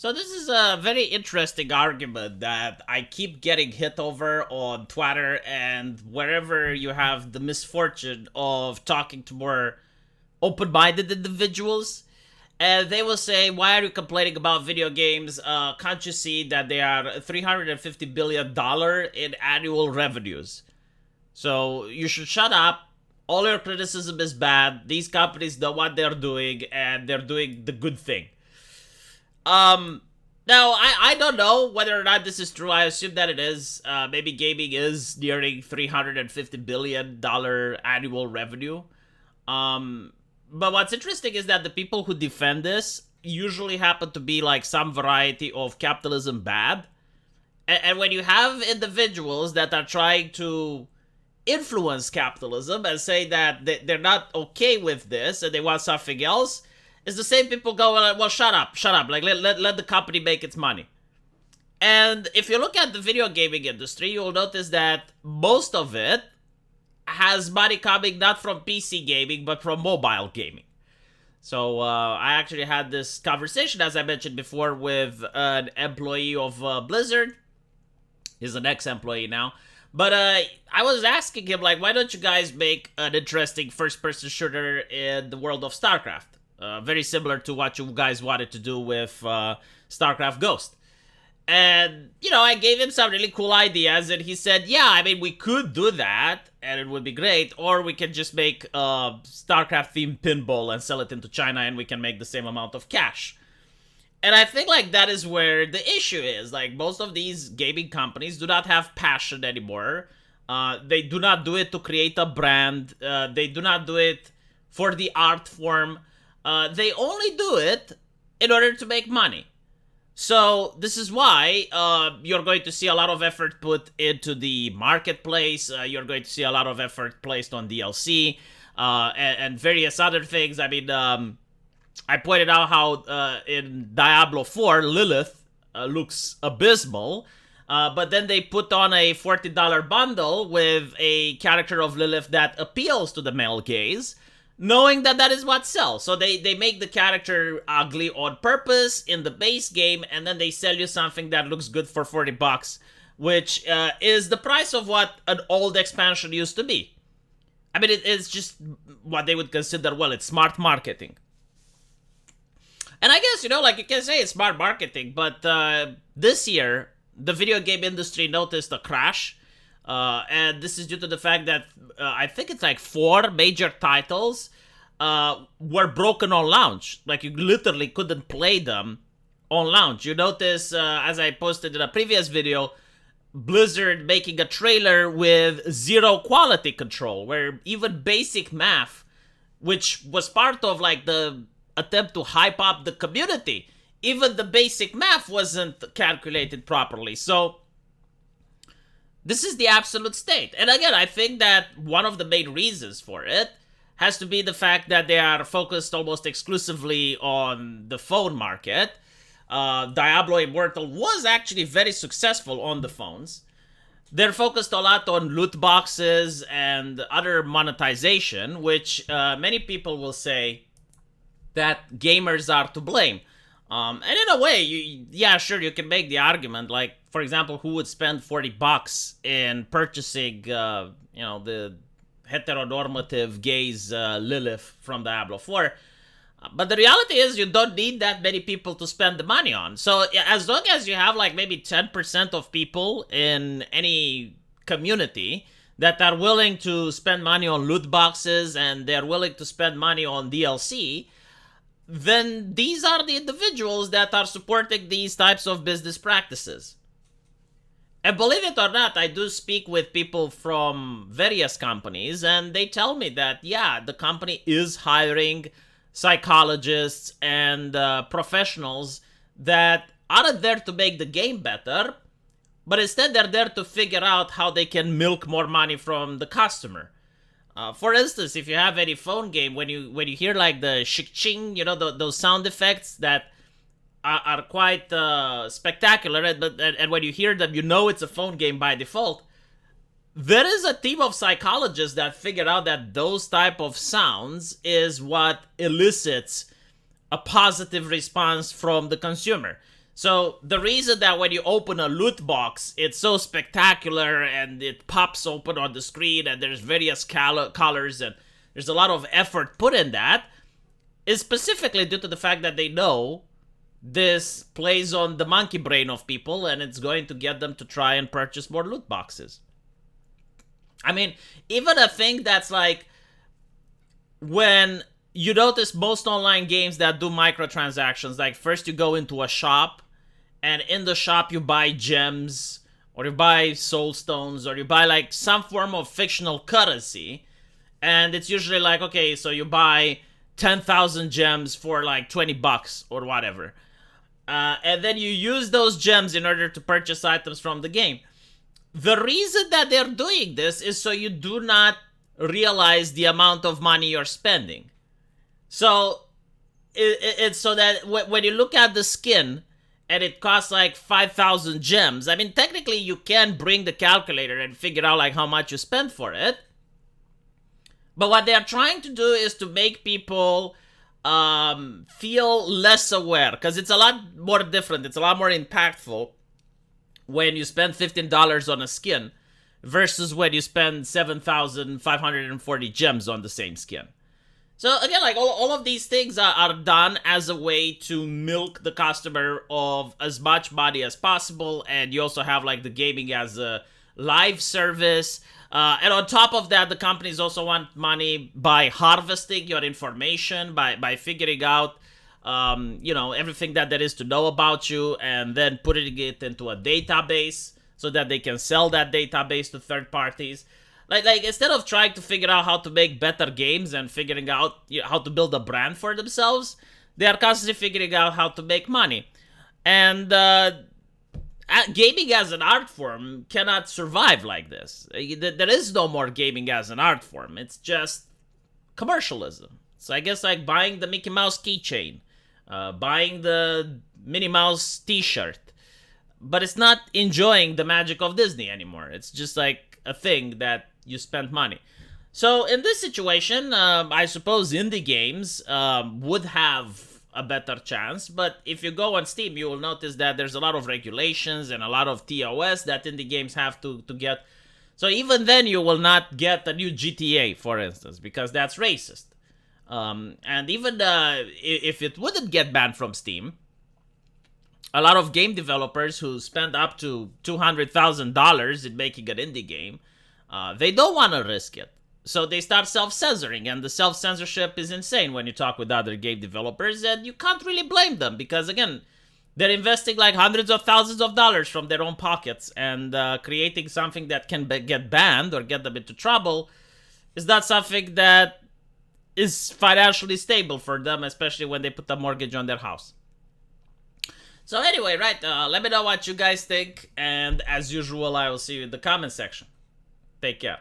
So this is a very interesting argument that I keep getting hit over on Twitter and wherever you have the misfortune of talking to more open-minded individuals. And they will say, why are you complaining about video games? Can't you see that they are $350 billion in annual revenues? So you should shut up. All your criticism is bad. These companies know what they're doing, and they're doing the good thing. Now, I don't know whether or not this is true. I assume that it is. Maybe gaming is nearing $350 billion annual revenue. But what's interesting is that the people who defend this usually happen to be like some variety of capitalism bad. And when you have individuals that are trying to influence capitalism and say that they're not okay with this and they want something else, it's the same people going like, well, shut up, like let the company make its money. And if you look at the video gaming industry, you'll notice that most of it has money coming not from PC gaming but from mobile gaming. So I actually had this conversation, as I mentioned before, with an employee of Blizzard. He's an ex-employee now. But I was asking him, like, why don't you guys make an interesting first-person shooter in the world of StarCraft? Very similar to what you guys wanted to do with StarCraft Ghost. And, you know, I gave him some really cool ideas, and he said, yeah, I mean, we could do that, and it would be great, or we can just make a StarCraft-themed pinball and sell it into China, and we can make the same amount of cash. And I think, like, that is where the issue is. Like, most of these gaming companies do not have passion anymore. They do not do it to create a brand. They do not do it for the art form. They only do it in order to make money. So this is why you're going to see a lot of effort put into the marketplace. You're going to see a lot of effort placed on DLC and various other things. I mean, I pointed out how in Diablo 4, Lilith looks abysmal. But then they put on a $40 bundle with a character of Lilith that appeals to the male gaze, knowing that that is what sells. So they make the character ugly on purpose in the base game, and then they sell you something that looks good for $40, which is the price of what an old expansion used to be. I mean, it's just what they would consider, well, it's smart marketing. And I guess, you know, like you can say it's smart marketing, but this year, the video game industry noticed a crash. And this is due to the fact that I think it's like 4 major titles were broken on launch. Like, you literally couldn't play them on launch. You notice, as I posted in a previous video, Blizzard making a trailer with zero quality control, where even basic math, which was part of like the attempt to hype up the community, even the basic math wasn't calculated properly. So this is the absolute state. And again, I think that one of the main reasons for it has to be the fact that they are focused almost exclusively on the phone market. Diablo Immortal was actually very successful on the phones. They're focused a lot on loot boxes and other monetization, which many people will say that gamers are to blame. And in a way, yeah, sure, you can make the argument, like, for example, who would spend $40 in purchasing, the heteronormative gaze Lilith from Diablo 4. But the reality is you don't need that many people to spend the money on. So as long as you have like maybe 10% of people in any community that are willing to spend money on loot boxes and they're willing to spend money on DLC, then these are the individuals that are supporting these types of business practices. And believe it or not, I do speak with people from various companies, and they tell me that, yeah, the company is hiring psychologists and professionals that aren't there to make the game better, but instead they're there to figure out how they can milk more money from the customer. For instance, if you have any phone game, when you hear like the shik-ching, those sound effects that are quite spectacular, and when you hear them, you know it's a phone game by default. There is a team of psychologists that figure out that those type of sounds is what elicits a positive response from the consumer. So the reason that when you open a loot box, it's so spectacular and it pops open on the screen and there's various colors and there's a lot of effort put in that is specifically due to the fact that they know this plays on the monkey brain of people and it's going to get them to try and purchase more loot boxes. I mean, even a thing that's like when you notice most online games that do microtransactions, like first you go into a shop and in the shop you buy gems or you buy soul stones or you buy like some form of fictional currency, and it's usually like, okay, so you buy 10,000 gems for like $20 or whatever. And then you use those gems in order to purchase items from the game. The reason that they're doing this is so you do not realize the amount of money you're spending. So it's so that when you look at the skin and it costs like 5,000 gems, I mean, technically you can bring the calculator and figure out like how much you spent for it. But what they're trying to do is to make people feel less aware, because it's a lot more different. It's a lot more impactful when you spend $15 on a skin versus when you spend 7,540 gems on the same skin. So again, like all of these things are done as a way to milk the customer of as much money as possible, and you also have like the gaming as a live service. And on top of that, the companies also want money by harvesting your information, by figuring out, everything that there is to know about you, and then putting it into a database so that they can sell that database to third parties. Like instead of trying to figure out how to make better games and figuring out how to build a brand for themselves, they are constantly figuring out how to make money. And gaming as an art form cannot survive like this. There is no more gaming as an art form. It's just commercialism. So I guess like buying the Mickey Mouse keychain, buying the Minnie Mouse t-shirt, but it's not enjoying the magic of Disney anymore. It's just like a thing that you spend money. So in this situation, I suppose indie games would have a better chance, but if you go on Steam, you will notice that there's a lot of regulations and a lot of TOS that indie games have to get. So even then, you will not get a new GTA, for instance, because that's racist. And even if it wouldn't get banned from Steam, a lot of game developers who spend up to $200,000 in making an indie game, they don't want to risk it. So they start self-censoring, and the self-censorship is insane when you talk with other game developers, and you can't really blame them because, again, they're investing like hundreds of thousands of dollars from their own pockets, and creating something that can get banned or get them into trouble is not something that is financially stable for them, especially when they put a mortgage on their house. So anyway, right, let me know what you guys think, and as usual, I will see you in the comment section. Take care.